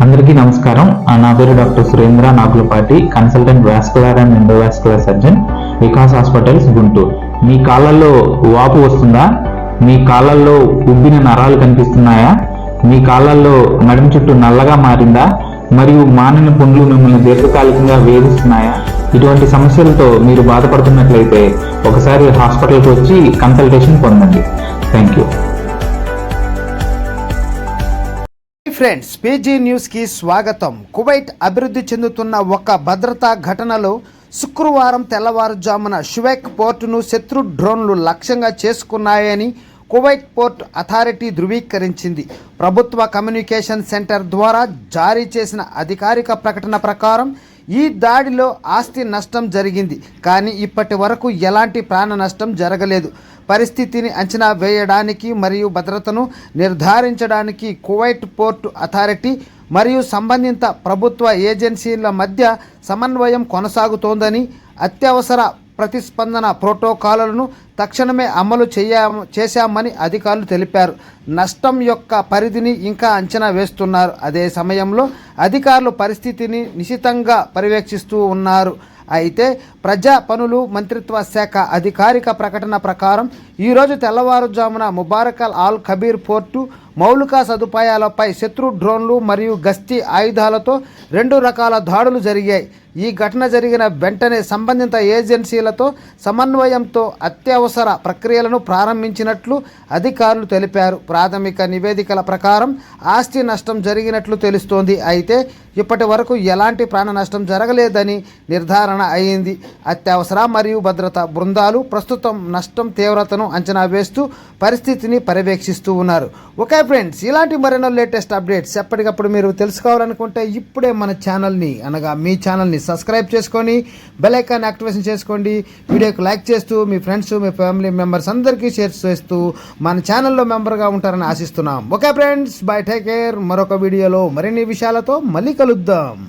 అందరికీ నమస్కారం. నా పేరు doctor Surendra Nagulapati, consultant vascular and endovascular surgeon, Vikas hospitals, Guntur. మీ కాళ్ళల్లో వాపు వస్తుందా? మీ కాళ్ళల్లో ఉబ్బిన నరాలు కనిపిస్తున్నాయా? మీ కాళ్ళల్లో నడుము చుట్టూ నల్లగా మారిందా? మరియు మానిన పుండ్లు మిమ్మల్ని దీర్ఘకాలికంగా వేధిస్తున్నాయా? ఇటువంటి సమస్యలతో మీరు బాధపడుతున్నట్లయితే ఒకసారి హాస్పిటల్కి వచ్చి కన్సల్టేషన్ పొందండి. Thank you. ఫ్రెండ్స్, పీజీ న్యూస్కి స్వాగతం. కువైట్ అభివృద్ధి చెందుతున్న ఒక భద్రతా ఘటనలో శుక్రవారం తెల్లవారుజామున షువైక్ పోర్టును శత్రు డ్రోన్లు లక్ష్యంగా చేసుకున్నాయని కువైట్ పోర్ట్ అథారిటీ ధృవీకరించింది. ప్రభుత్వ కమ్యూనికేషన్ సెంటర్ ద్వారా జారీ చేసిన అధికారిక ప్రకటన ప్రకారం ఈ దాడిలో ఆస్తి నష్టం జరిగింది, కానీ ఇప్పటి వరకు ఎలాంటి ప్రాణ నష్టం జరగలేదు. పరిస్థితిని అంచనా వేయడానికి మరియు భద్రతను నిర్ధారించడానికి కువైట్ పోర్ట్ అథారిటీ మరియు సంబంధిత ప్రభుత్వ ఏజెన్సీల మధ్య సమన్వయం కొనసాగుతోందని, అత్యవసర ప్రతిస్పందన ప్రోటోకాల్లను తక్షణమే అమలు చేశామని అధికారులు తెలిపారు. నష్టం యొక్క పరిధిని ఇంకా అంచనా వేస్తున్నారు. అదే సమయంలో అధికారులు పరిస్థితిని నిశితంగా పర్యవేక్షిస్తూ ఉన్నారు. అయితే ప్రజా పనులు మంత్రిత్వ శాఖ అధికారిక ప్రకటన ప్రకారం ఈరోజు తెల్లవారుజామున ముబారకల్ ఆల్ కబీర్ పోర్టు మౌలిక సదుపాయాలపై శత్రు డ్రోన్లు మరియు గస్తీ ఆయుధాలతో 2 రకాల దాడులు జరిగాయి. ఈ ఘటన జరిగిన వెంటనే సంబంధిత ఏజెన్సీలతో సమన్వయంతో అత్యవసర ప్రక్రియలను ప్రారంభించినట్లు అధికారులు తెలిపారు. ప్రాథమిక నివేదికల ప్రకారం ఆస్తి నష్టం జరిగినట్లు తెలుస్తోంది. అయితే ఇప్పటి వరకు ఎలాంటి ప్రాణ నష్టం జరగలేదని నిర్ధారణ అయింది. అత్యవసర మరియు భద్రతా బృందాలు ప్రస్తుతం నష్టం తీవ్రతను అంచనా వేస్తూ పరిస్థితిని పర్యవేక్షిస్తూ ఉన్నారు. ఓకే ఫ్రెండ్స్, ఇలాంటి మరెన్నో లేటెస్ట్ అప్డేట్స్ ఎప్పటికప్పుడు మీరు తెలుసుకోవాలనుకుంటే ఇప్పుడే మన ఛానల్ని అనగా మీ ఛానల్ని సబ్స్క్రైబ్ చేసుకొని బెల్ ఐకాన్ యాక్టివేషన్ చేసుకోండి. వీడియోకి లైక్ చేస్తూ మీ ఫ్రెండ్స్, మీ ఫ్యామిలీ మెంబర్స్ అందరికీ షేర్ చేస్తూ మన ఛానల్లో మెంబర్గా ఉంటారని ఆశిస్తున్నాం. Okay friends, by, take care. మరొక వీడియోలో మరిన్ని విషయాలతో మళ్ళీ కలుద్దాం.